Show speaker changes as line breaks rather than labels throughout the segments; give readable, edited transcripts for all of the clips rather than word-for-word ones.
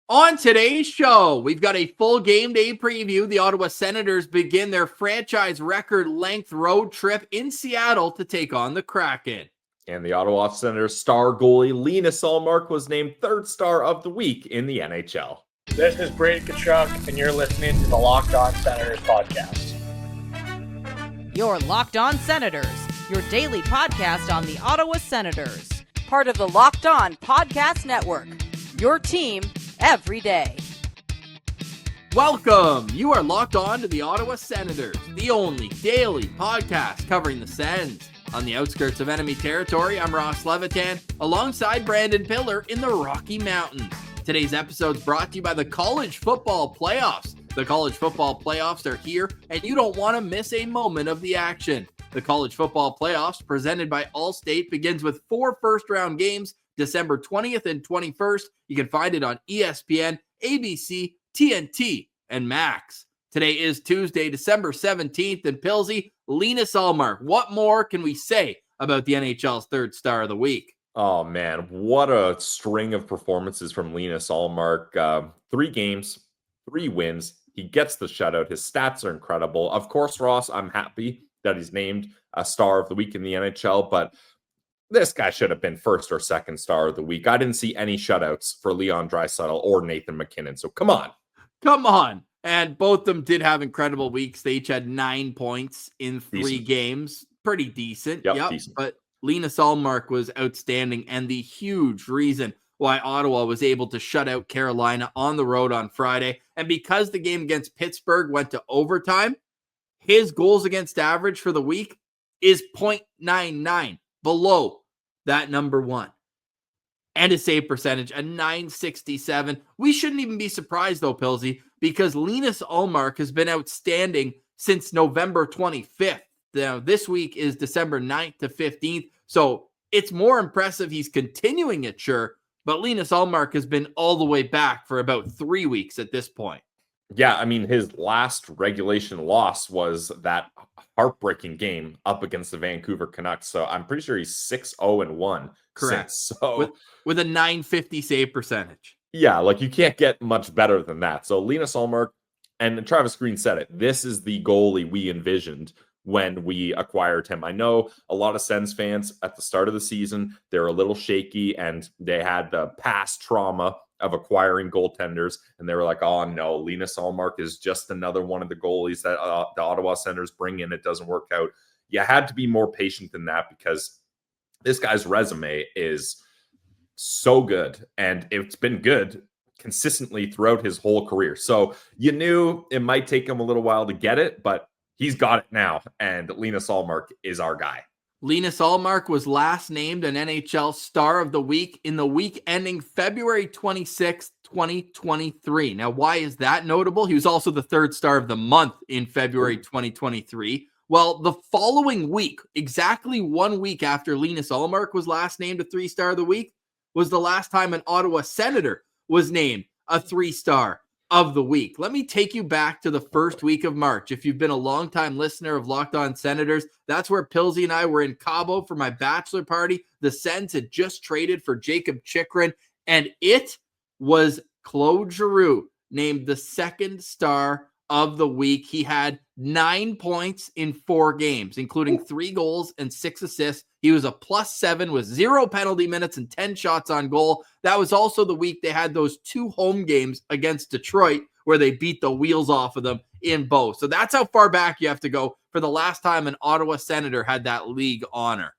On today's show, we've got a full game day preview. The Ottawa Senators begin their franchise record length road trip in Seattle to take on the Kraken.
And the Ottawa Senators star goalie Linus Ullmark was named third star of the week in the NHL.
This is Brady Tkachuk, and you're listening to the Locked On Senators podcast.
Your Locked On Senators, your daily podcast on the Ottawa Senators. Part of the Locked On Podcast Network, your team every day.
Welcome. You are locked on to the Ottawa Senators, the only daily podcast covering the Sens. On the outskirts of enemy territory, I'm Ross Levitan, alongside Brandon Piller in the Rocky Mountains. Today's episode is brought to you by the College Football Playoffs. The College Football Playoffs are here, and you don't want to miss a moment of the action. The College Football Playoffs, presented by Allstate, begins with 4 first-round games, December 20th and 21st. You can find it on ESPN, ABC, TNT, and Max. Today is Tuesday, December 17th, and Pilsy, Linus Ullmark. What more can we say about the NHL's third star of the week?
Oh, man, what a string of performances from Linus Ullmark. 3 games, 3 wins. He gets the shutout. His stats are incredible. Of course, Ross, I'm happy that he's named a star of the week in the NHL, but this guy should have been first or second star of the week. I didn't see any shutouts for Leon Draisaitl or Nathan MacKinnon, so come on.
Come on. And both of them did have incredible weeks. They each had 9 points in 3 games. Pretty decent.
Yep. Decent.
But Linus Ullmark was outstanding and the huge reason why Ottawa was able to shut out Carolina on the road on Friday. And because the game against Pittsburgh went to overtime, his goals against average for the week is .99, below that number one. And his save percentage, a .967. We shouldn't even be surprised, though, Pilsy, because Linus Ullmark has been outstanding since November 25th. Now, this week is December 9th to 15th, so it's more impressive he's continuing it, sure, but Linus Ullmark has been all the way back for about 3 weeks at this point.
Yeah, I mean, his last regulation loss was that heartbreaking game up against the Vancouver Canucks. So I'm pretty sure he's 6-0-1.
Correct.
So
with a .950 save percentage.
Yeah, like you can't get much better than that. So Linus Ullmark, and Travis Green said it, this is the goalie we envisioned when we acquired him. I know a lot of Sens fans at the start of the season, they're a little shaky and they had the past trauma of acquiring goaltenders, and they were like, oh no, Linus Ullmark is just another one of the goalies that the Ottawa Senators bring in. It doesn't work out. You had to be more patient than that because this guy's resume is so good, and it's been good consistently throughout his whole career. So you knew it might take him a little while to get it, but he's got it now, and Linus Ullmark is our guy.
Linus Ullmark was last named an NHL Star of the Week in the week ending February 26th, 2023. Now, why is that notable? He was also the third star of the month in February 2023. Well, the following week, exactly 1 week after Linus Ullmark was last named a 3-star of the week, was the last time an Ottawa Senator was named a 3-star of the week. Let me take you back to the first week of March. If you've been a longtime listener of Locked On Senators, that's where Pilsy and I were in Cabo for my bachelor party. The Sens had just traded for Jacob Chychrun, and it was Claude Giroux named the 2nd star of the week. He had 9 points in 4 games, including 3 goals and 6 assists. He was a +7 with 0 penalty minutes and 10 shots on goal. That was also the week they had those 2 home games against Detroit where they beat the wheels off of them in both. So that's how far back you have to go for the last time an Ottawa Senator had that league honor.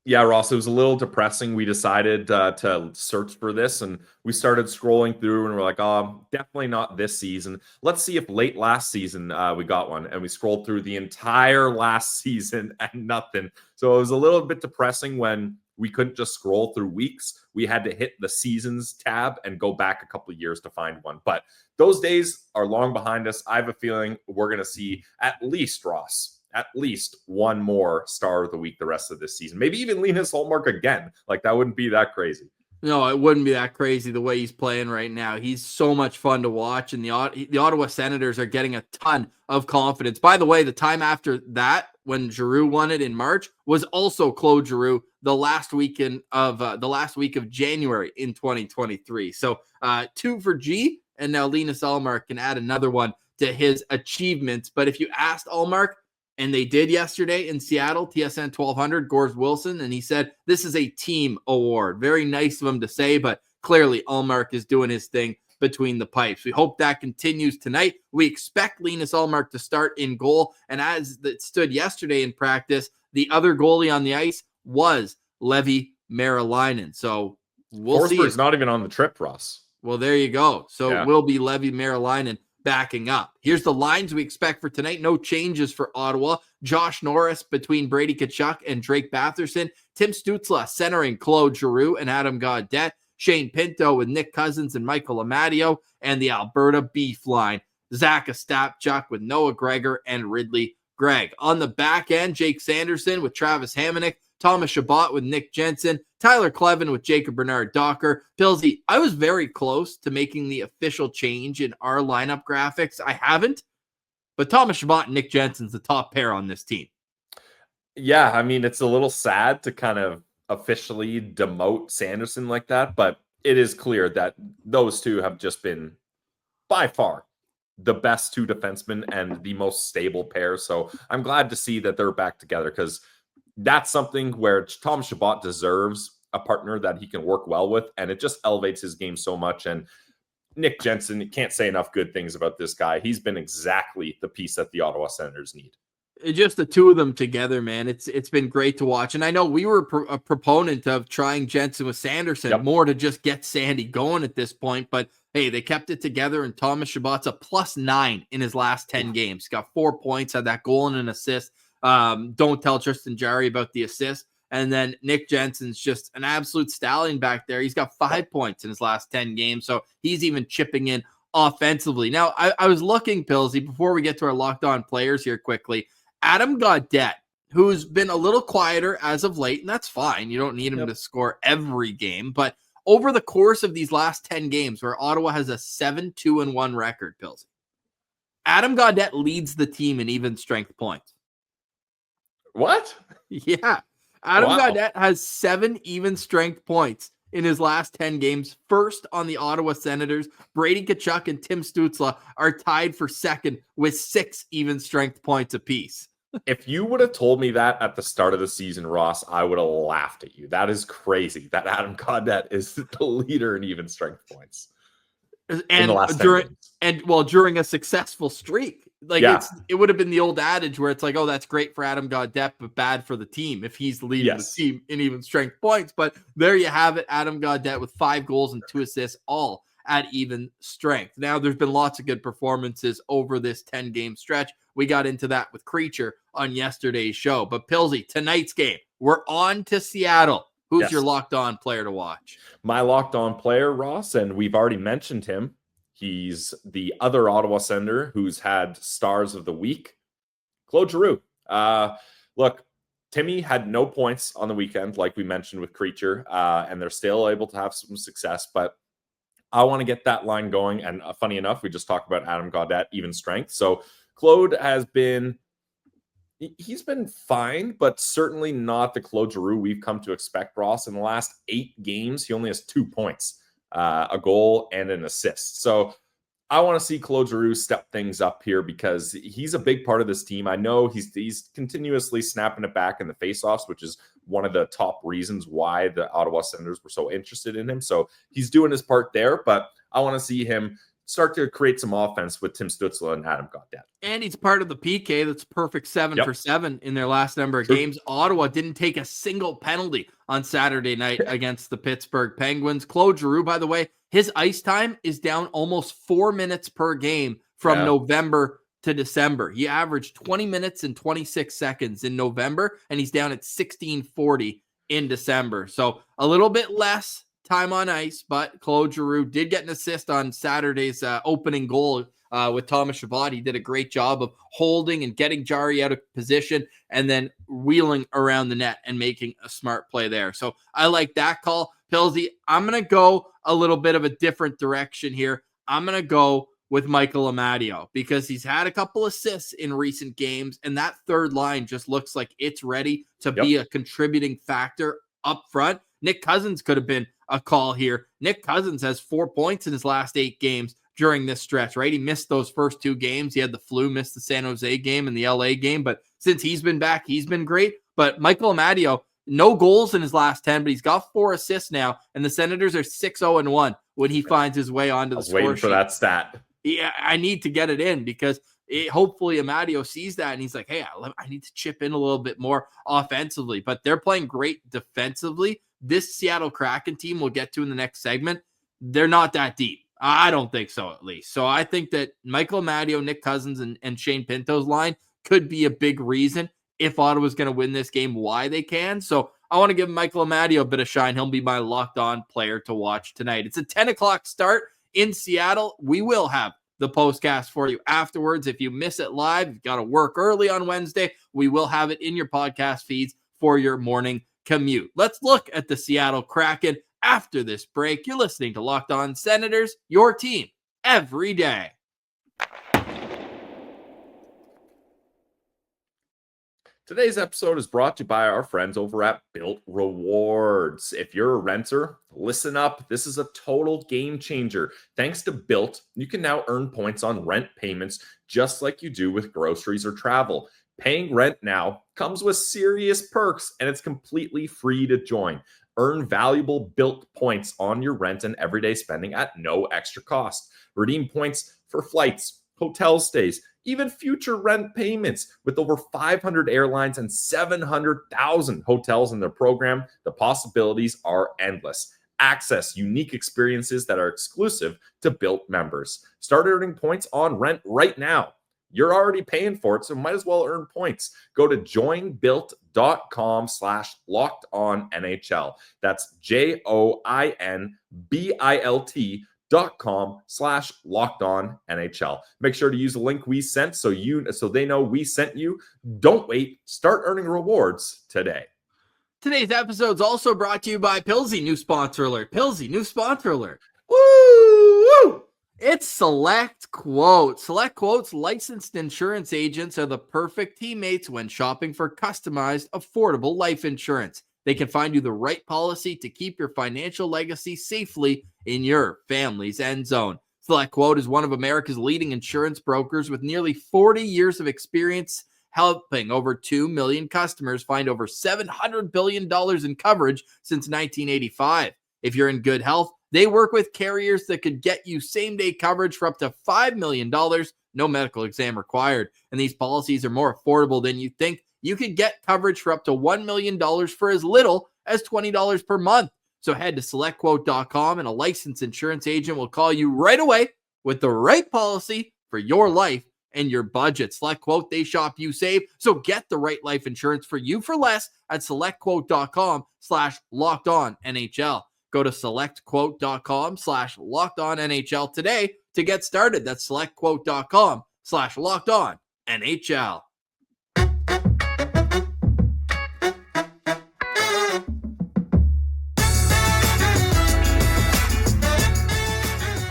Yeah, Ross, it was a little depressing. We decided to search for this, and we started scrolling through, and we're like, oh, definitely not this season. Let's see if late last season we got one. And we scrolled through the entire last season and nothing. So it was a little bit depressing when we couldn't just scroll through weeks. We had to hit the seasons tab and go back a couple of years to find one. But those days are long behind us. I have a feeling we're going to see at least, Ross, at least one more star of the week the rest of this season. Maybe even Linus Ullmark again. Like, that wouldn't be that crazy.
No, it wouldn't be that crazy the way he's playing right now. He's so much fun to watch, and the Ottawa Senators are getting a ton of confidence. By the way, the time after that, when Giroux won it in March, was also Claude Giroux the last week of January in 2023. So 2 for G, and now Linus Ullmark can add another one to his achievements. But if you asked Ullmark, and they did yesterday in Seattle, TSN 1200, Gores Wilson, and he said, this is a team award. Very nice of him to say, but clearly Ullmark is doing his thing between the pipes. We hope that continues tonight. We expect Linus Ullmark to start in goal, and as it stood yesterday in practice, the other goalie on the ice was Levi Merelainen. So we'll see.
Forsberg's not even on the trip, Ross.
Well, there you go. So
Yeah.
it will be Levi Merelainen backing up. Here's the lines we expect for tonight. No changes for Ottawa. Josh Norris between Brady Tkachuk and Drake Batherson. Tim Stützle centering Claude Giroux and Adam Gaudette. Shane Pinto with Nick Cousins and Michael Amadio. And the Alberta Beef line. Zach Ostapchuk with Noah Gregor and Ridley Gregg. On the back end, Jake Sanderson with Travis Hamonic. Thomas Chabot with Nick Jensen, Tyler Clevin with Jacob Bernard Docker. Pilsy, I was very close to making the official change in our lineup graphics. I haven't, but Thomas Chabot and Nick Jensen's the top pair on this team.
Yeah, I mean, it's a little sad to kind of officially demote Sanderson like that, but it is clear that those two have just been by far the best 2 defensemen and the most stable pair. So I'm glad to see that they're back together, because that's something where Tom Chabot deserves a partner that he can work well with, and it just elevates his game so much. And Nick Jensen, you can't say enough good things about this guy. He's been exactly the piece that the Ottawa Senators need.
Just the two of them together, man. It's been great to watch. And I know we were a proponent of trying Jensen with Sanderson more to just get Sandy going at this point. But hey, they kept it together, and Thomas Chabot's a +9 in his last 10 games. Got 4 points, had that goal and an assist. Don't tell Tristan Jarry about the assist. And then Nick Jensen's just an absolute stallion back there. He's got 5 points in his last 10 games. So he's even chipping in offensively. Now, I was looking, Pilsy, before we get to our locked on players here quickly. Adam Gaudette, who's been a little quieter as of late, and that's fine. You don't need him to score every game. But over the course of these last 10 games, where Ottawa has a 7-2-1 record, Pilsy, Adam Gaudette leads the team in even strength points.
What?
Yeah. Adam Gaudette has 7 even strength points in his last 10 games. First on the Ottawa Senators, Brady Tkachuk and Tim Stützle are tied for second with 6 even strength points apiece.
If you would have told me that at the start of the season, Ross, I would have laughed at you. That is crazy that Adam Gaudette is the leader in even strength points.
And during a successful streak. It would have been the old adage where it's like, oh, that's great for Adam Gaudette, but bad for the team if he's leading the team in even strength points. But there you have it, Adam Gaudette with 5 goals and 2 assists, all at even strength. Now, there's been lots of good performances over this 10-game stretch. We got into that with Creature on yesterday's show. But Pilsy, tonight's game, we're on to Seattle. Who's your locked-on player to watch? My
locked-on player, Ross, and we've already mentioned him. He's the other Ottawa Senator who's had stars of the week, Claude Giroux. Look, Timmy had no points on the weekend, like we mentioned with Creature, and they're still able to have some success. But I want to get that line going. And funny enough, we just talked about Adam Gaudette, even strength. So Claude he's been fine, but certainly not the Claude Giroux we've come to expect, Ross. In the last 8 games, he only has 2 points. A goal and an assist. So I want to see Claude Giroux step things up here, because he's a big part of this team. I know he's continuously snapping it back in the faceoffs, which is one of the top reasons why the Ottawa Senators were so interested in him. So he's doing his part there, but I want to see him start to create some offense with Tim Stützle and Adam Gaudette.
And he's part of the PK that's perfect 7 for 7 in their last number of games. Ottawa didn't take a single penalty on Saturday night against the Pittsburgh Penguins. Claude Giroux, by the way, his ice time is down almost 4 minutes per game from November to December. He averaged 20 minutes and 26 seconds in November, and he's down at 16:40 in December. So a little bit less time on ice, but Claude Giroux did get an assist on Saturday's opening goal with Thomas Chabot. He did a great job of holding and getting Jarry out of position and then wheeling around the net and making a smart play there. So I like that call. Pillsy, I'm going to go a little bit of a different direction here. I'm going to go with Michael Amadio because he's had a couple assists in recent games, and that third line just looks like it's ready to be a contributing factor up front. Nick Cousins could have been a call here. Nick Cousins has 4 points in his last 8 games during this stretch, right? He missed those first 2 games. He had the flu, missed the San Jose game and the LA game, but since he's been back, he's been great. But Michael Amadio, no goals in his last 10, but he's got 4 assists now, and the Senators are 6-0-1 when he finds his way onto the score sheet.
Waiting for that stat.
Yeah, I need to get it in because hopefully Amadio sees that and he's like, hey, I need to chip in a little bit more offensively. But they're playing great defensively. This Seattle Kraken team we'll get to in the next segment, they're not that deep. I don't think so, at least. So I think that Michael Amadio, Nick Cousins, and Shane Pinto's line could be a big reason if Ottawa's going to win this game, why they can. So I want to give Michael Amadio a bit of shine. He'll be my locked-on player to watch tonight. It's a 10 o'clock start in Seattle. We will have the postcast for you afterwards. If you miss it live, you've got to work early on Wednesday, we will have it in your podcast feeds for your morning commute. Let's look at the Seattle Kraken after this break. You're listening to Locked On Senators, your team every day.
Today's episode is brought to you by our friends over at Built Rewards. If you're a renter, listen up. This is a total game changer. Thanks to Built, you can now earn points on rent payments just like you do with groceries or travel. Paying rent now comes with serious perks, and it's completely free to join. Earn valuable Built points on your rent and everyday spending at no extra cost. Redeem points for flights, hotel stays, even future rent payments. With over 500 airlines and 700,000 hotels in their program, the possibilities are endless. Access unique experiences that are exclusive to Built members. Start earning points on rent right now. You're already paying for it, so might as well earn points. Go to joinbuilt.com/lockedonnhl. That's joinbilt.com/lockedonnhl. Make sure to use the link we sent so they know we sent you. Don't wait. Start earning rewards today.
Today's episode is also brought to you by Pillsy. New sponsor alert. Pillsy, new sponsor alert.
Woo!
It's Select Quote. Select Quote's licensed insurance agents are the perfect teammates when shopping for customized, affordable life insurance. They can find you the right policy to keep your financial legacy safely in your family's end zone. Select Quote is one of America's leading insurance brokers with nearly 40 years of experience helping over 2 million customers find over $700 billion in coverage since 1985. If you're in good health, they work with carriers that could get you same-day coverage for up to $5 million, no medical exam required. And these policies are more affordable than you think. You could get coverage for up to $1 million for as little as $20 per month. So head to selectquote.com and a licensed insurance agent will call you right away with the right policy for your life and your budget. Select Quote, they shop, you save. So get the right life insurance for you for less at selectquote.com/lockedonnhl. Go to selectquote.com/lockedonnhl today to get started. That's selectquote.com/lockedonnhl.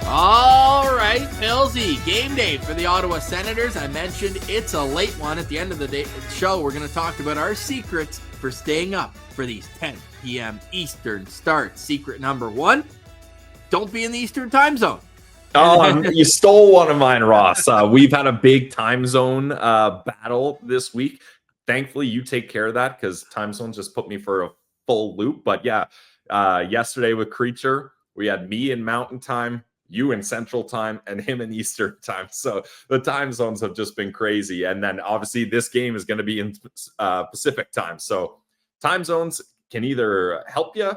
All right, Pillsy, game day for the Ottawa Senators. I mentioned it's a late one. At the end of the show, we're going to talk about our secrets for staying up for these 10 p.m. Eastern starts. Secret number 1, don't be in the Eastern time zone.
Oh, you stole one of mine, Ross. We've had a big time zone battle this week. Thankfully, you take care of that because time zones just put me for a full loop. But yeah, yesterday with Creature, we had me in Mountain Time, you in Central Time, and him in Eastern Time. So the time zones have just been crazy. And then obviously this game is going to be in Pacific Time. So time zones can either help you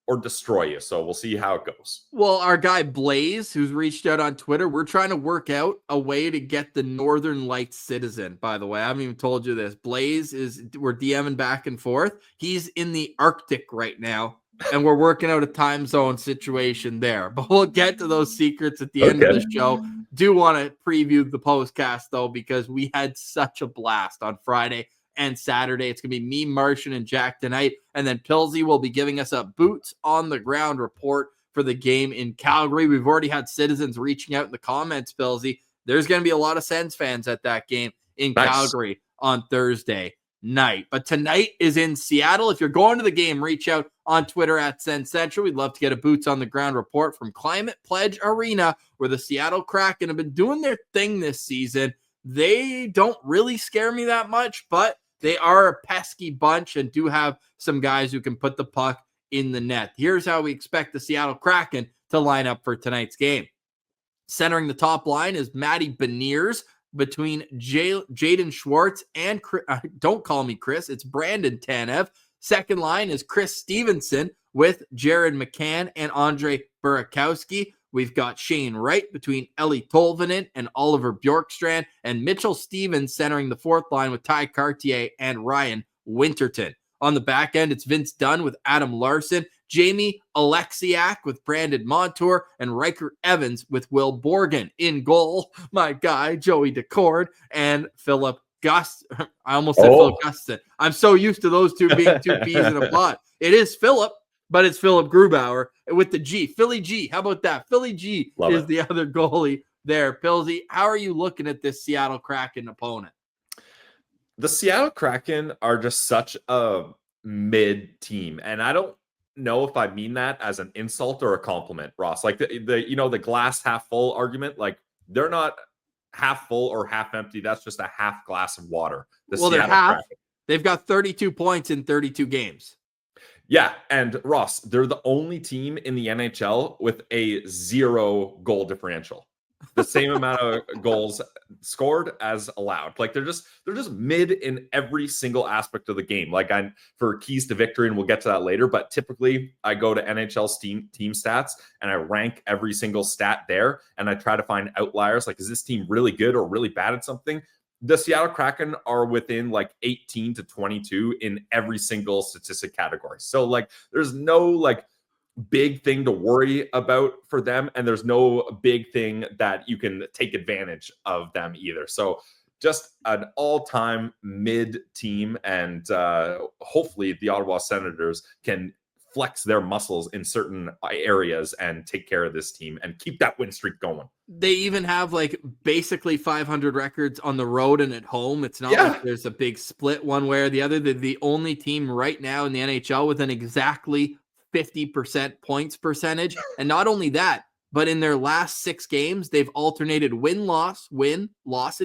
or destroy you. So we'll see how it goes.
Well, our guy Blaze, who's reached out on Twitter, we're trying to work out a way to get the Northern Lights citizen, by the way. I haven't even told you this. Blaze we're DMing back and forth. He's in the Arctic right now, and we're working out a time zone situation there. But we'll get to those secrets at the end of the show. Do want to preview the postcast, though, because we had such a blast on Friday and Saturday. It's going to be me, Martian, and Jack tonight. And then Pilsy will be giving us a boots on the ground report for the game in Calgary. We've already had citizens reaching out in the comments, Pilsy. There's going to be a lot of Sens fans at that game in Calgary on Thursday night. But tonight is in Seattle. If you're going to the game, reach out on Twitter at Sens Central. We'd love to get a boots on the ground report from Climate Pledge Arena, where the Seattle Kraken have been doing their thing this season. They don't really scare me that much, but they are a pesky bunch and do have some guys who can put the puck in the net. Here's how we expect the Seattle Kraken to line up for tonight's game. Centering the top line is Matty Beniers between Jaden Schwartz and don't call me Chris, it's Brandon Tanev. Second line is Chris Stevenson with Jared McCann and Andre Burakovsky. We've got Shane Wright between Ellie Tolvanen and Oliver Bjorkstrand, and Mitchell Stevens centering the fourth line with Ty Cartier and Ryan Winterton. On the back end, it's Vince Dunn with Adam Larson, Jamie Alexiak with Brandon Montour, and Riker Evans with Will Borgen. In goal, my guy, Joey Decord, and Philip Gust. I almost said Philip Gustin. I'm so used to those two being two peas in a pot. It is Philip, but it's Philip Grubauer with the G. Philly G. How about that? Philly G is the other goalie there. Pilsy, how are you looking at this Seattle Kraken opponent?
The Seattle Kraken are just such a mid team, and I don't know if I mean that as an insult or a compliment, Ross. Like the glass half full argument, like they're not half full or half empty. That's just a half glass of water.
They're half. Kraken. They've got 32 points in 32 games.
Yeah, and Ross, they're the only team in the NHL with a 0 goal differential. The same amount of goals scored as allowed. Like they're just mid in every single aspect of the game. Like I'm for keys to victory, and we'll get to that later. But typically, I go to NHL team stats and I rank every single stat there, and I try to find outliers. Like, is this team really good or really bad at something? The Seattle Kraken are within like 18 to 22 in every single statistic category. So like, there's no like big thing to worry about for them, and there's no big thing that you can take advantage of them either. So just an all-time mid team, and hopefully the Ottawa Senators can flex their muscles in certain areas and take care of this team and keep that win streak going.
They even have like basically 500 records on the road and at home. It's not like there's a big split one way or the other. They're the only team right now in the NHL with an exactly 50% points percentage. And not only that, but in their last 6 games, they've alternated win-loss in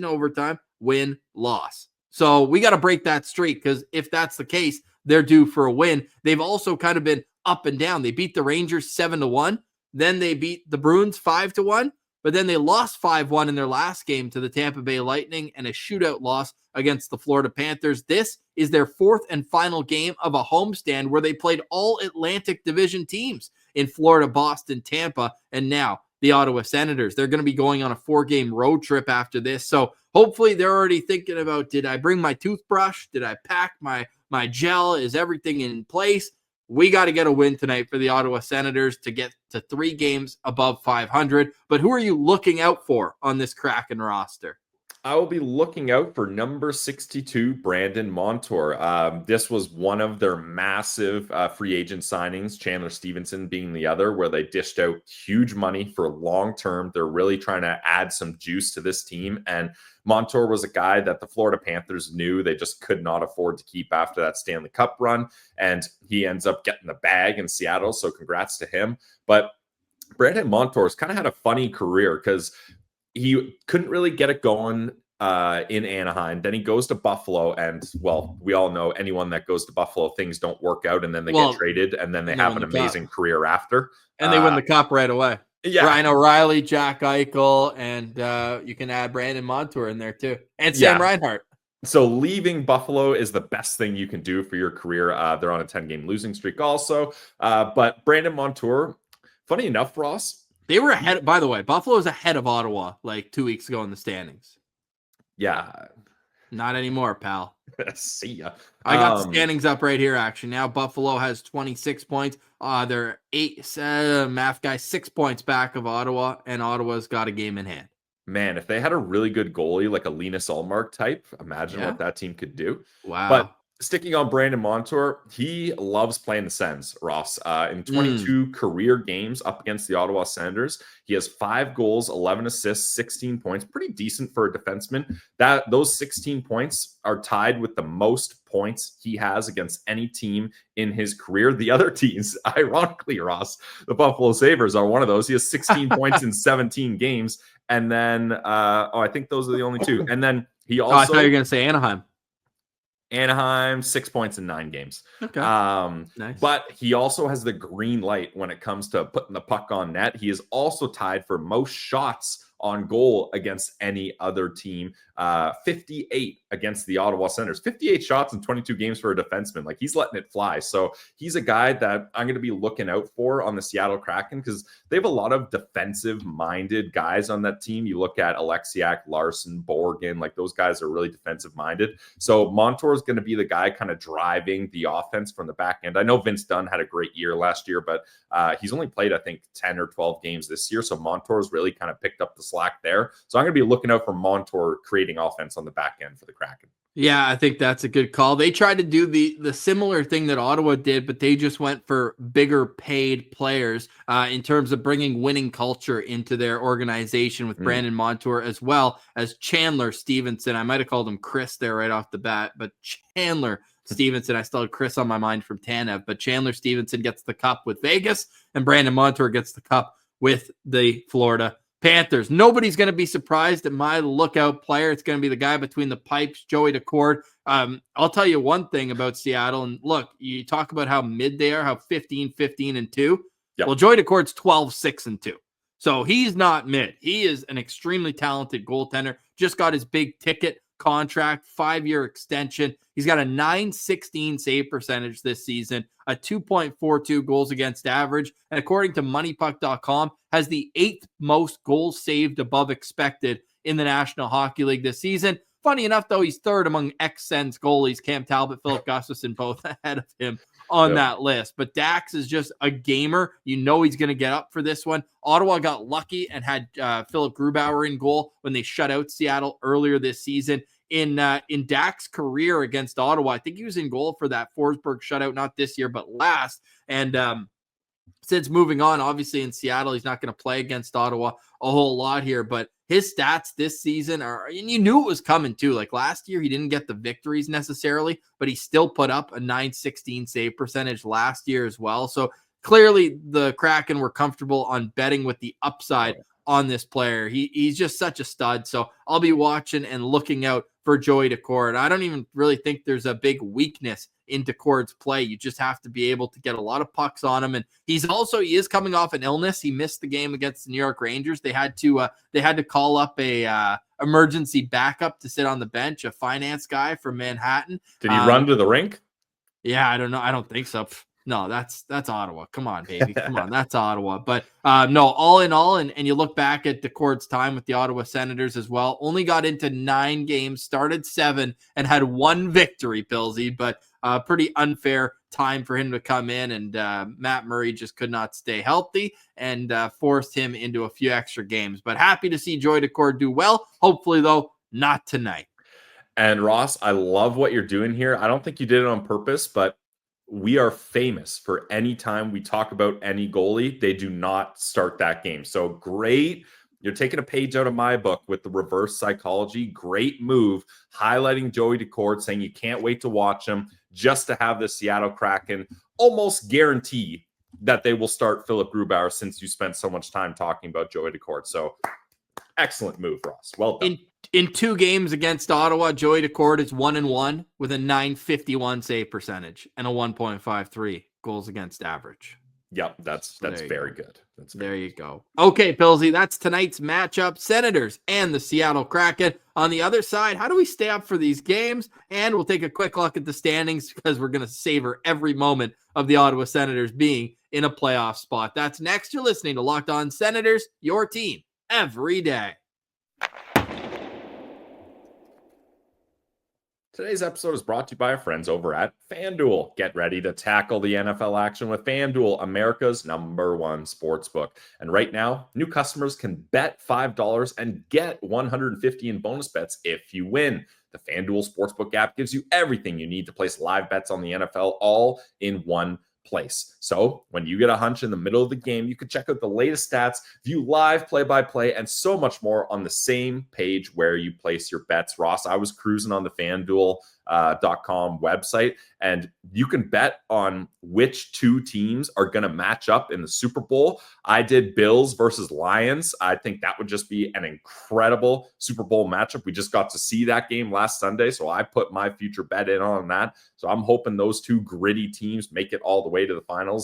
overtime, win-loss. So we got to break that streak, because if that's the case, they're due for a win. They've also kind of been up and down. They beat the Rangers 7-1. Then they beat the Bruins 5-1. But then they lost 5-1 in their last game to the Tampa Bay Lightning and a shootout loss against the Florida Panthers. This is their 4th and final game of a homestand where they played all Atlantic Division teams in Florida, Boston, Tampa, and now the Ottawa Senators. They're going to be going on a 4-game road trip after this. So hopefully they're already thinking about, did I bring my toothbrush? Did I pack my gel? Is everything in place? We got to get a win tonight for the Ottawa Senators to get to 3 games above 500. But who are you looking out for on this Kraken roster?
I will be looking out for number 62, Brandon Montour. This was one of their massive free agent signings, Chandler Stevenson being the other, where they dished out huge money for long term. They're really trying to add some juice to this team. And Montour was a guy that the Florida Panthers knew they just could not afford to keep after that Stanley Cup run. And he ends up getting the bag in Seattle. So congrats to him. But Brandon Montour's kind of had a funny career, because he couldn't really get it going in Anaheim. Then he goes to Buffalo, and well, we all know anyone that goes to Buffalo, things don't work out, and then they get traded, and then they have an amazing career after.
And they win the cup right away.
Yeah.
Ryan O'Reilly, Jack Eichel, and you can add Brandon Montour in there too. And Sam Reinhart. So
leaving Buffalo is the best thing you can do for your career. They're on a 10-game losing streak also. But Brandon Montour, funny enough, Ross,
they were ahead. By the way, Buffalo was ahead of Ottawa like 2 weeks ago in the standings.
Yeah.
Not anymore, pal.
See ya.
I got the standings up right here, actually. Now Buffalo has 26 points. They're 8, math guy, 6 points back of Ottawa, and Ottawa's got a game in hand.
Man, if they had a really good goalie, like a Linus Ullmark type, imagine
Yeah.
what that team could do.
Wow.
But sticking on Brandon Montour, he loves playing the Sens, Ross. In 22 career games up against the Ottawa Senators, he has 5 goals, 11 assists, 16 points. Pretty decent for a defenseman. Those 16 points are tied with the most points he has against any team in his career. The other teams, ironically, Ross, the Buffalo Sabres are one of those. He has 16 points in 17 games. And then, I think those are the only 2. And then he also...
I thought you were going to say
Anaheim, 6 points in 9 games.
Okay. Nice.
But he also has the green light when it comes to putting the puck on net. He is also tied for most shots on goal against any other team. 58 against the Ottawa Senators. 58 shots in 22 games for a defenseman. Like, he's letting it fly. So he's a guy that I'm going to be looking out for on the Seattle Kraken, because they have a lot of defensive-minded guys on that team. You look at Alexiak, Larson, Borgen, like those guys are really defensive-minded. So Montour is going to be the guy kind of driving the offense from the back end. I know Vince Dunn had a great year last year, but he's only played, I think, 10 or 12 games this year. So Montour's really kind of picked up the slack there. So I'm going to be looking out for Montour creating offense on the back end for the Kraken.
Yeah, I think that's a good call. They tried to do the similar thing that Ottawa did, but they just went for bigger paid players in terms of bringing winning culture into their organization with Brandon Montour, as well as Chandler Stevenson. I might have called him Chris there right off the bat, but Chandler Stevenson. I still had Chris on my mind from Tanev, but Chandler Stevenson gets the cup with Vegas, and Brandon Montour gets the cup with the Florida Panthers. Nobody's going to be surprised at my lookout player. It's going to be the guy between the pipes, Joey Daccord. I'll tell you one thing about Seattle. And look, you talk about how mid they are, how 15-2.
Yep.
Well, Joey Daccord's 12-6-2. So he's not mid. He is an extremely talented goaltender. Just got his big ticket contract, 5-year extension. He's got a .916 save percentage this season, a 2.42 goals against average, and according to moneypuck.com, has the 8th most goals saved above expected in the National Hockey League this season. Funny enough, though, he's third among ex-Sens goalies. Cam Talbot, Philip Gustafson, both ahead of him on that list. But Dax is just a gamer. You know he's going to get up for this one. Ottawa got lucky and had Philip Grubauer in goal when they shut out Seattle earlier this season. In Dak's career against Ottawa, I think he was in goal for that Forsberg shutout, not this year, but last. And since moving on, obviously in Seattle, he's not going to play against Ottawa a whole lot here, but his stats this season are, and you knew it was coming too. Like last year, he didn't get the victories necessarily, but he still put up a .916 save percentage last year as well. So clearly the Kraken were comfortable on betting with the upside on this player. He's just such a stud. So I'll be watching and looking out for Joey Daccord. I don't even really think there's a big weakness in Daccord's play. You just have to be able to get a lot of pucks on him. And he is coming off an illness. He missed the game against the New York Rangers. They had to call up a emergency backup to sit on the bench, a finance guy from Manhattan.
Did he run to the rink?
Yeah, I don't know. I don't think so. No, that's Ottawa. Come on, baby. Come on. That's Ottawa. But no, all in all, and you look back at Daccord's time with the Ottawa Senators as well, only got into 9 games, started 7, and had 1 victory, Pillsy, but pretty unfair time for him to come in, and Matt Murray just could not stay healthy and forced him into a few extra games. But happy to see Joey Daccord do well. Hopefully, though, not tonight.
And Ross, I love what you're doing here. I don't think you did it on purpose, but we are famous for any time we talk about any goalie, they do not start that game. So great. You're taking a page out of my book with the reverse psychology. Great move, highlighting Joey Daccord, saying you can't wait to watch him, just to have the Seattle Kraken almost guarantee that they will start Philip Grubauer, since you spent so much time talking about Joey Daccord. So excellent move, Ross. Well done.
In 2 games against Ottawa, Joey Daccord is 1-1 with a .951 save percentage and a 1.53 goals against average.
Yep, that's very good.
There you go. Okay, Pillsy, that's tonight's matchup. Senators and the Seattle Kraken. On the other side, how do we stay up for these games? And we'll take a quick look at the standings, because we're going to savor every moment of the Ottawa Senators being in a playoff spot. That's next. You're listening to Locked On Senators, your team every day.
Today's episode is brought to you by our friends over at FanDuel. Get ready to tackle the NFL action with FanDuel, America's #1 sportsbook. And right now, new customers can bet $5 and get $150 in bonus bets if you win. The FanDuel Sportsbook app gives you everything you need to place live bets on the NFL all in one place. So when you get a hunch in the middle of the game, you can check out the latest stats, view live play-by-play, and so much more on the same page where you place your bets. Ross, I was cruising on the FanDuel.com website, and you can bet on which two teams are going to match up in the Super Bowl. I did Bills versus Lions. I think that would just be an incredible Super Bowl matchup. We just got to see that game last Sunday, so I put my future bet in on that. So I'm hoping those two gritty teams make it all the way to the finals.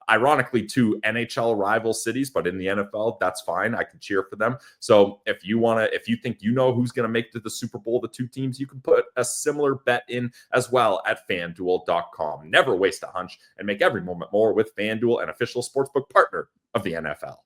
Ironically, two NHL rival cities, but in the NFL, that's fine. I can cheer for them. So if you think you know who's going to make it to the Super Bowl, the two teams, you can put a similar bet in as well at FanDuel.com. Never waste a hunch and make every moment more with FanDuel, an official sportsbook partner of the NFL.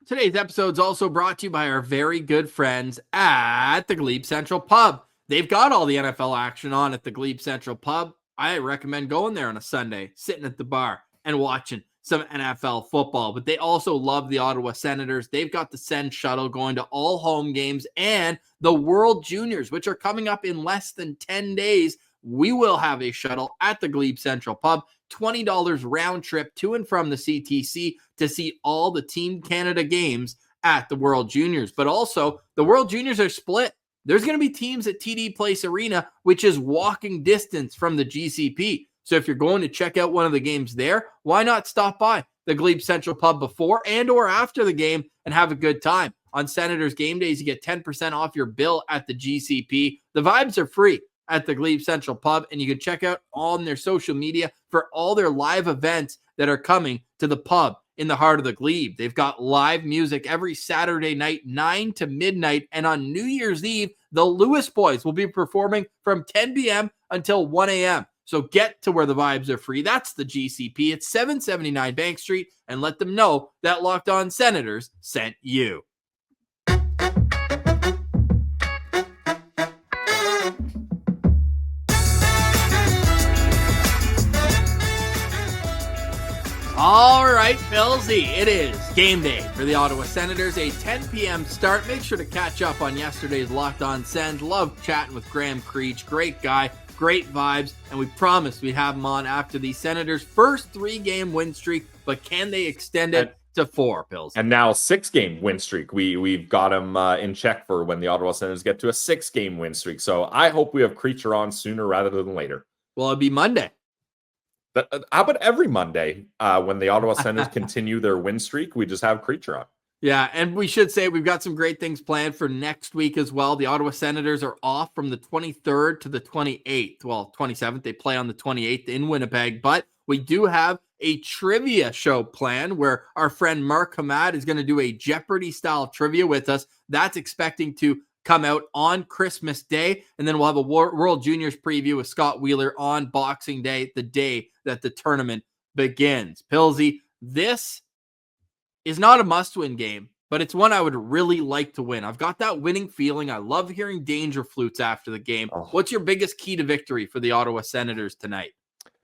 Today's episode is also brought to you by our very good friends at the GLEBE Central Pub. They've got all the NFL action on at the GLEBE Central Pub. I recommend going there on a Sunday, sitting at the bar and watching some NFL football, but they also love the Ottawa Senators. They've got the Sens Shuttle going to all home games and the World Juniors, which are coming up in less than 10 days. We will have a shuttle at the Glebe Central Pub, $20 round trip to and from the CTC to see all the Team Canada games at the World Juniors. But also, the World Juniors are split. There's going to be teams at TD Place Arena, which is walking distance from the GCP. So if you're going to check out one of the games there, why not stop by the Glebe Central Pub before and or after the game and have a good time? On Senators game days, you get 10% off your bill at the GCP. The vibes are free at the Glebe Central Pub, and you can check out on their social media for all their live events that are coming to the pub in the heart of the Glebe. They've got live music every Saturday night, 9 to midnight, and on New Year's Eve, the Lewis Boys will be performing from 10 p.m. until 1 a.m. So get to where the vibes are free. That's the GCP. It's 779 Bank Street, and let them know that Locked On Senators sent you. All right, Pilsy, it is game day for the Ottawa Senators, a 10 p.m. start. Make sure to catch up on yesterday's Locked On Sens. Love chatting with Graham Creech. Great guy. Great vibes, and we promised we'd have him on after the Senators' first 3-game win streak, but can they extend it to 4, Pills?
And now 6-game win streak. We've got him in check for when the Ottawa Senators get to a 6-game win streak. So I hope we have Creature on sooner rather than later.
Well, it'd be Monday.
How about every Monday when the Ottawa Senators continue their win streak, we just have Creature on?
Yeah, and we should say we've got some great things planned for next week as well. The Ottawa Senators are off from the 23rd to the 28th. Well, 27th. They play on the 28th in Winnipeg, but we do have a trivia show planned where our friend Mark Hamad is going to do a Jeopardy-style trivia with us. That's expecting to come out on Christmas Day, and then we'll have a World Juniors preview with Scott Wheeler on Boxing Day, the day that the tournament begins. Pilsy, this is not a must-win game, but it's one I would really like to win. I've got that winning feeling. I love hearing danger flutes after the game. What's your biggest key to victory for the Ottawa Senators tonight?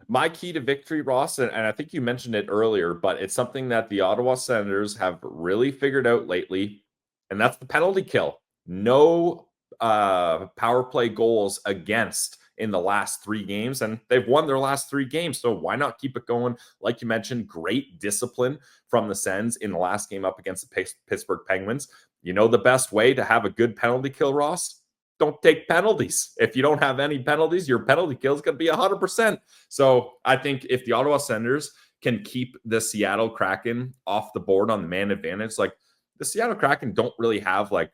My key to victory, Ross, and I think you mentioned it earlier, but it's something that the Ottawa Senators have really figured out lately, and that's the penalty kill. No power play goals against in the last 3 games, and they've won their last 3 games. So why not keep it going? Like you mentioned, great discipline from the Sens in the last game up against the Pittsburgh Penguins. You know the best way to have a good penalty kill, Ross? Don't take penalties. If you don't have any penalties, your penalty kill is going to be 100%. So I think if the Ottawa Senators can keep the Seattle Kraken off the board on the man advantage, like the Seattle Kraken don't really have like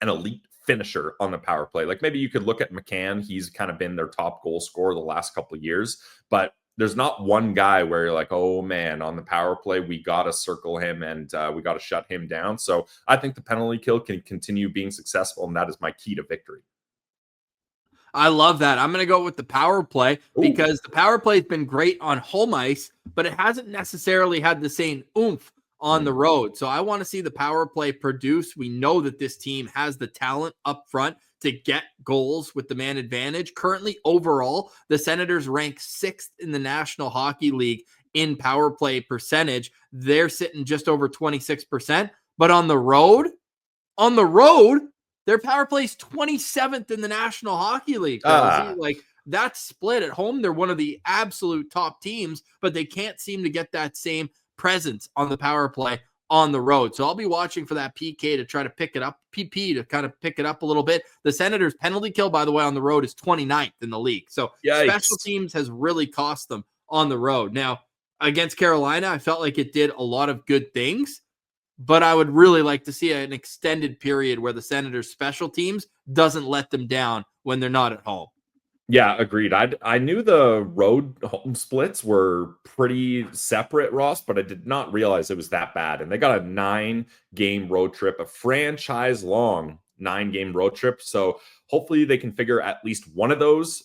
an elite finisher on the power play. Like maybe you could look at McCann. He's kind of been their top goal scorer the last couple of years, but there's not one guy where you're like, oh man, on the power play, we got to circle him and we got to shut him down. So I think the penalty kill can continue being successful, and that is my key to victory.
I love that. I'm going to go with the power play because the power play has been great on home ice, but it hasn't necessarily had the same oomph on the road. So I want to see the power play produce. We know that this team has the talent up front to get goals with the man advantage. Currently, overall, the Senators rank 6th in the National Hockey League in power play percentage. They're sitting just over 26%. But on the road, their power play is 27th in the National Hockey League. Like, that's split. At home, they're one of the absolute top teams, but they can't seem to get that same presence on the power play on the road. So I'll be watching for that PK to try to pick it up, PP to kind of pick it up a little bit. The Senators' penalty kill, by the way, on the road is 29th in the league. So special teams has really cost them on the road. Now, against Carolina, I felt like it did a lot of good things, but I would really like to see an extended period where the Senators' special teams doesn't let them down when they're not at home.
Yeah, agreed. I knew the road home splits were pretty separate, Ross, but I did not realize it was that bad. And they got a 9-game road trip, a franchise-long 9-game road trip. So hopefully they can figure at least one of those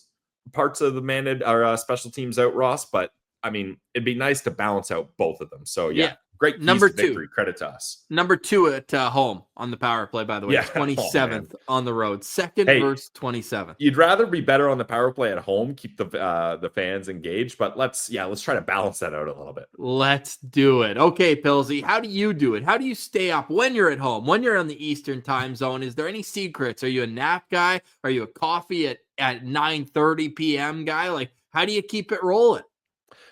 parts of the managed or special teams out, Ross. But I mean, it'd be nice to balance out both of them. So yeah. Great
number 2
victory. Credit to us.
Number 2 at home on the power play, by the way. 27th on the road. Second versus 27th.
You'd rather be better on the power play at home, keep the fans engaged, but let's try to balance that out a little bit.
Let's do it. Okay, Pillsy, how do you do it? How do you stay up when you're at home, when you're on the Eastern time zone? Is there any secrets? Are you a nap guy? Are you a coffee at 9:30 p.m. guy? Like, how do you keep it rolling?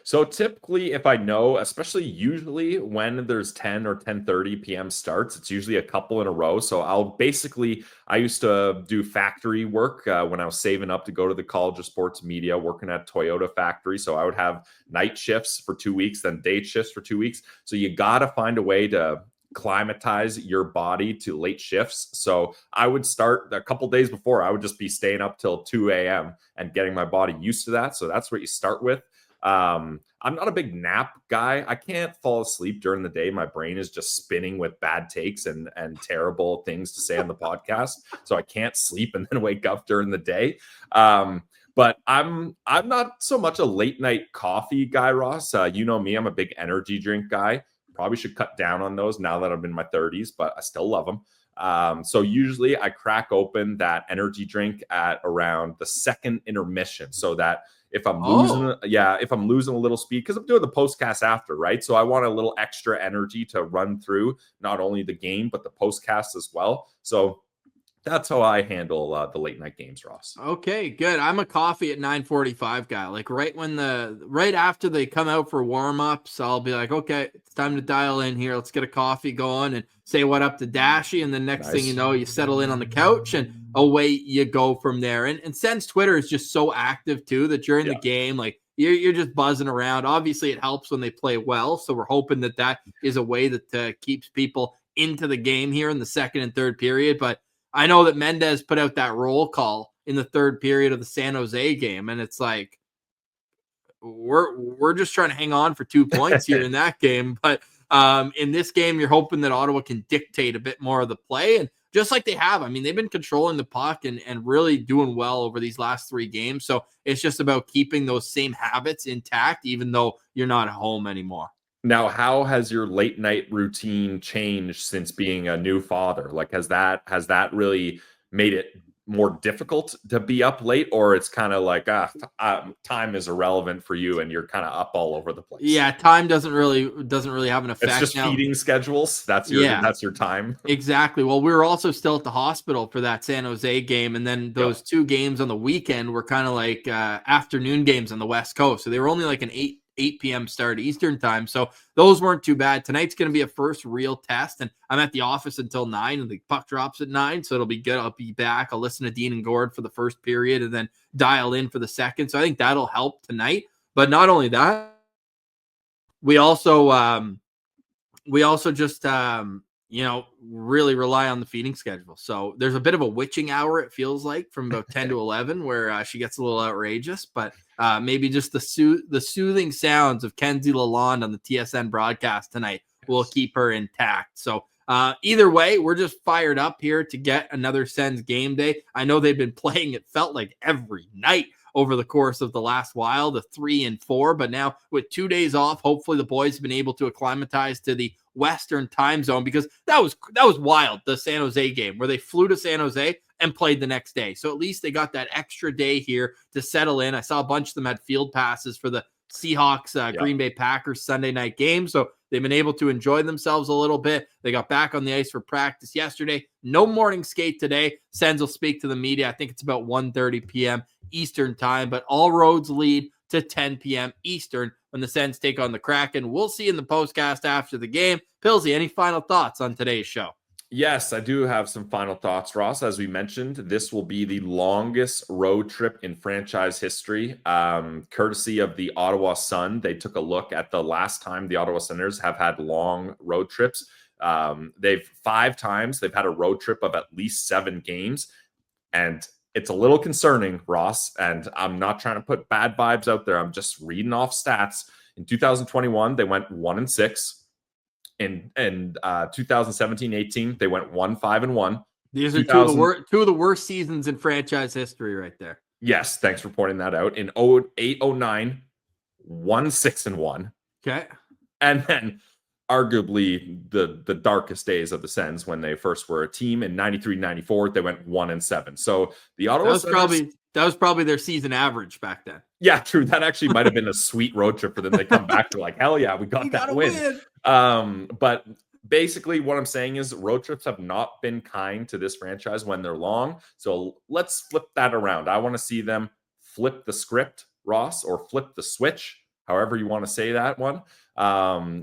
So typically, if I know, usually when there's 10 or 10:30 p.m. starts, it's usually a couple in a row. So I used to do factory work when I was saving up to go to the College of Sports Media, working at Toyota factory. So I would have night shifts for 2 weeks, then day shifts for 2 weeks. So you got to find a way to climatize your body to late shifts. So I would start a couple days before. I would just be staying up till 2 a.m. and getting my body used to that. So that's what you start with. I'm not a big nap guy. I can't fall asleep during the day. My brain is just spinning with bad takes and terrible things to say on the podcast. So I can't sleep and then wake up during the day. But I'm not so much a late night coffee guy, Ross. You know me, I'm a big energy drink guy. Probably should cut down on those now that I'm in my 30s, but I still love them. So usually I crack open that energy drink at around the second intermission, so that if I'm losing a little speed, because I'm doing the postcast after, right? So I want a little extra energy to run through not only the game, but the postcast as well. So that's how I handle the late night games, Ross.
Okay, good. I'm a coffee at 9:45 guy. Like right after they come out for warm-ups, I'll be like, okay, it's time to dial in here. Let's get a coffee going and say what up to Dashy. And the next thing you know, you settle in on the couch and away you go from there. And Sens Twitter is just so active too that you're in the game. Like you're just buzzing around. Obviously, it helps when they play well. So we're hoping that is a way that keeps people into the game here in the second and third period. But I know that Mendez put out that roll call in the third period of the San Jose game, and it's like we're just trying to hang on for 2 points here in that game. But in this game, you're hoping that Ottawa can dictate a bit more of the play, and just like they have, I mean, they've been controlling the puck and really doing well over these last 3 games. So it's just about keeping those same habits intact, even though you're not at home anymore.
Now, how has your late night routine changed since being a new father? Like, has that really made it more difficult to be up late, or it's kind of like time is irrelevant for you and you're kind of up all over the place?
Yeah, time doesn't really have an effect.
It's just feeding schedules. That's your time.
Exactly. Well, we were also still at the hospital for that San Jose game, and then those 2 games on the weekend were kind of like afternoon games on the West Coast. So they were only like an 8 p.m. start Eastern time. So those weren't too bad. Tonight's going to be a first real test, and I'm at the office until 9, and the puck drops at 9. So it'll be good. I'll be back. I'll listen to Dean and Gord for the first period and then dial in for the second. So I think that'll help tonight. But not only that, we also just really rely on the feeding schedule. So there's a bit of a witching hour, it feels like, from about 10 to 11 where she gets a little outrageous, but maybe just the soothing sounds of Kenzie Lalonde on the TSN broadcast tonight will keep her intact. So either way, we're just fired up here to get another Sens game day. I know they've been playing, it felt like every night over the course of the last while, the 3 and 4, but now with 2 days off, hopefully the boys have been able to acclimatize to the Western time zone, because that was wild, the San Jose game where they flew to San Jose and played the next day. So at least they got that extra day here to settle in. I saw a bunch of them had field passes for the Seahawks, Green Bay Packers Sunday night game. So they've been able to enjoy themselves a little bit. They got back on the ice for practice yesterday. No morning skate today. Sens will speak to the media. I think it's about 1:30 p.m. Eastern time, but all roads lead to 10 p.m. Eastern when the Sens take on the Kraken. We'll see in the postcast after the game. Pillsy, any final thoughts on today's show?
Yes, I do have some final thoughts, Ross. As we mentioned, this will be the longest road trip in franchise history, courtesy of the Ottawa Sun. They took a look at the last time the Ottawa Senators have had long road trips. They've 5 times they've had a road trip of at least 7 games, and it's a little concerning, Ross. And I'm not trying to put bad vibes out there. I'm just reading off stats. In 2021, they went 1-6. In 2017-18, they went 1-5-1.
These are two of the worst seasons in franchise history right there.
Yes, thanks for pointing that out. In 08-09, 1-6-1.
Okay.
And then arguably the darkest days of the Sens when they first were a team in 93-94, they went 1-7. So the Ottawa Senators,
that was probably their season average back then.
Yeah, true. That actually might have been a sweet road trip for them. They come back to like, hell yeah, we got that win. But basically what I'm saying is road trips have not been kind to this franchise when they're long. So let's flip that around. I want to see them flip the script, Ross, or flip the switch, however you want to say that one,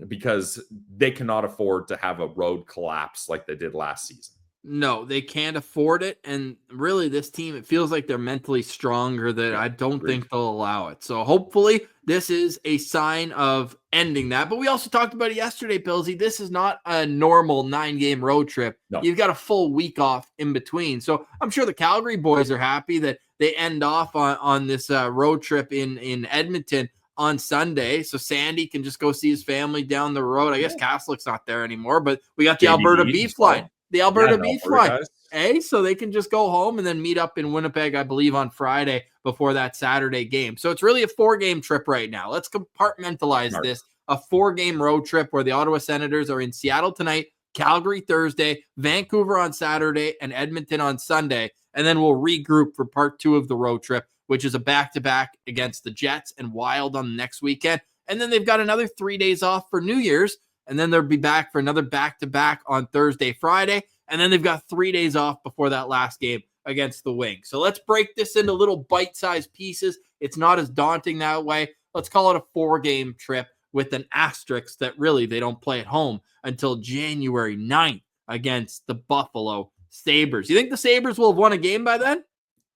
because they cannot afford to have a road collapse like they did last season.
No, they can't afford it. And really, this team, it feels like they're mentally stronger that I don't think they'll allow it. So hopefully this is a sign of ending that. But we also talked about it yesterday, Pillsy. This is not a normal 9-game road trip. No. You've got a full week off in between. So I'm sure the Calgary boys are happy that they end off on this road trip in Edmonton on Sunday. So Sandy can just go see his family down the road. I guess Castlick's not there anymore, but we got the Alberta Beef line. The Alberta Beef line, so they can just go home and then meet up in Winnipeg, I believe, on Friday before that Saturday game. So it's really a 4-game trip right now. Let's compartmentalize this. A 4-game road trip where the Ottawa Senators are in Seattle tonight, Calgary Thursday, Vancouver on Saturday, and Edmonton on Sunday. And then we'll regroup for part 2 of the road trip, which is a back-to-back against the Jets and Wild on the next weekend. And then they've got another 3 days off for New Year's. And then they'll be back for another back-to-back on Thursday, Friday. And then they've got 3 days off before that last game against the Wings. So let's break this into little bite-sized pieces. It's not as daunting that way. Let's call it a 4-game trip with an asterisk that really they don't play at home until January 9th against the Buffalo Sabres. You think the Sabres will have won a game by then?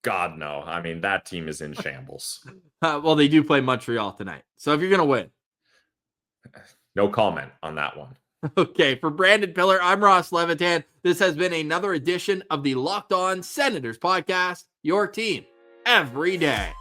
God, no. I mean, that team is in shambles.
Well, they do play Montreal tonight. So if you're going to win.
No comment on that one.
Okay, for Brandon Piller, I'm Ross Levitan. This has been another edition of the Locked On Senators podcast, your team every day.